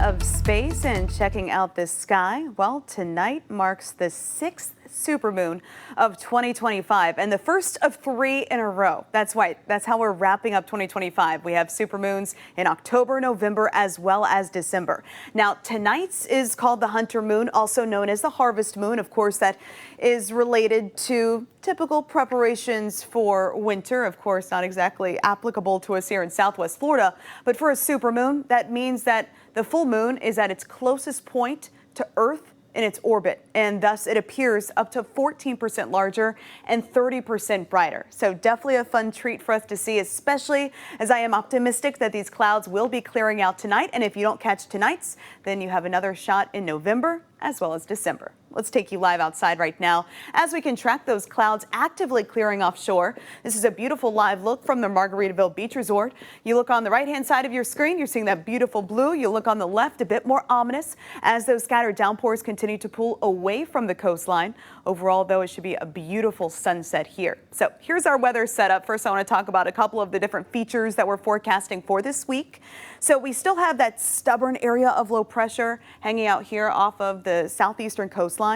of space and checking out the sky. Well, tonight marks the 6th supermoon of 2025 and the first of 3 in a row. That's right. That's how we're wrapping up 2025. We have supermoons in October, November, as well as December. Now, tonight's is called the Hunter moon, also known as the harvest moon. Of course, that is related to typical preparations for winter. Of course, not exactly applicable to us here in Southwest Florida, but for a supermoon, that means that the full moon is at its closest point to Earth in its orbit, and thus it appears up to 14% larger and 30% brighter. So definitely a fun treat for us to see, especially as I am optimistic that these clouds will be clearing out tonight. And if you don't catch tonight's, then you have another shot in November as well as December. Let's take you live outside right now as we can track those clouds actively clearing offshore. This is a beautiful live look from the Margaritaville Beach Resort. You look on the right-hand side of your screen, you're seeing that beautiful blue. You look on the left, a bit more ominous as those scattered downpours continue to pull away from the coastline. Overall, though, it should be a beautiful sunset here. So here's our weather setup. First, I want to talk about a couple of the different features that we're forecasting for this week. So we still have that stubborn area of low pressure hanging out here off of the southeastern coastline.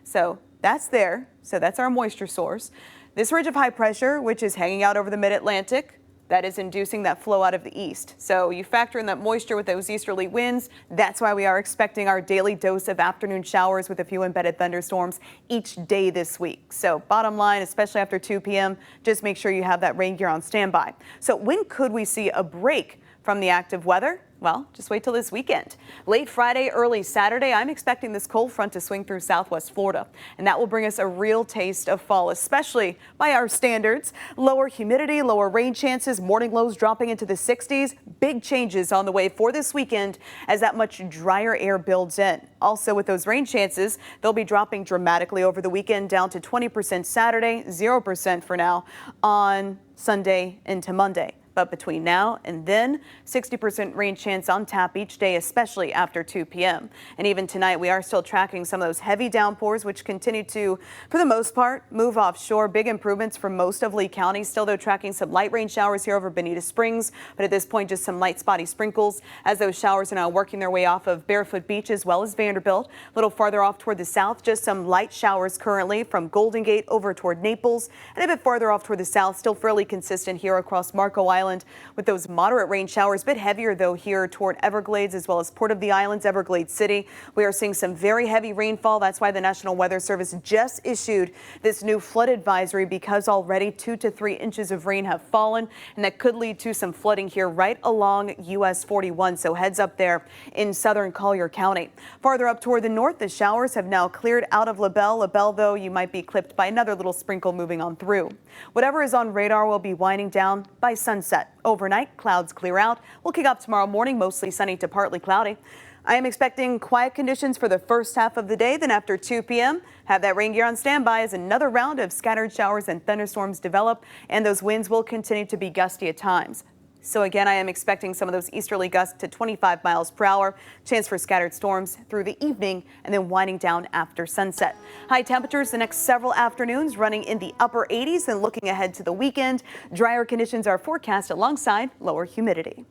So that's there. So that's our moisture source. This ridge of high pressure, which is hanging out over the mid-Atlantic, that is inducing that flow out of the east. So you factor in that moisture with those easterly winds. That's why we are expecting our daily dose of afternoon showers with a few embedded thunderstorms each day this week. So bottom line, especially after 2 p.m., just make sure you have that rain gear on standby. So when could we see a break from the active weather? Well, just wait till this weekend. Late Friday, early Saturday, I'm expecting this cold front to swing through Southwest Florida, and that will bring us a real taste of fall, especially by our standards. Lower humidity, lower rain chances, morning lows dropping into the 60s. Big changes on the way for this weekend as that much drier air builds in. Also, with those rain chances, they'll be dropping dramatically over the weekend, down to 20% Saturday, 0% for now on Sunday into Monday. But between now and then, 60% rain chance on tap each day, especially after 2 p.m. And even tonight, we are still tracking some of those heavy downpours, which continue to, for the most part, move offshore. Big improvements for most of Lee County. Still, though, tracking some light rain showers here over Bonita Springs. But at this point, just some light spotty sprinkles as those showers are now working their way off of Barefoot Beach as well as Vanderbilt. A little farther off toward the south, just some light showers currently from Golden Gate over toward Naples. And a bit farther off toward the south, still fairly consistent here across Marco Island with those moderate rain showers. A bit heavier, though, here toward Everglades as well as Port of the Islands, Everglades City. We are seeing some very heavy rainfall. That's why the National Weather Service just issued this new flood advisory, because already 2 to 3 inches of rain have fallen, and that could lead to some flooding here right along US 41. So heads up there in southern Collier County. Farther up toward the north, the showers have now cleared out of LaBelle. LaBelle, though, you might be clipped by another little sprinkle moving on through. Whatever is on radar will be winding down by sunset. Overnight, clouds clear out. We'll kick off tomorrow morning, mostly sunny to partly cloudy. I am expecting quiet conditions for the first half of the day. Then after 2 p.m., have that rain gear on standby as another round of scattered showers and thunderstorms develop, and those winds will continue to be gusty at times. So again, I am expecting some of those easterly gusts to 25 miles per hour. Chance for scattered storms through the evening and then winding down after sunset. High temperatures the next several afternoons running in the upper 80s, and looking ahead to the weekend, drier conditions are forecast alongside lower humidity.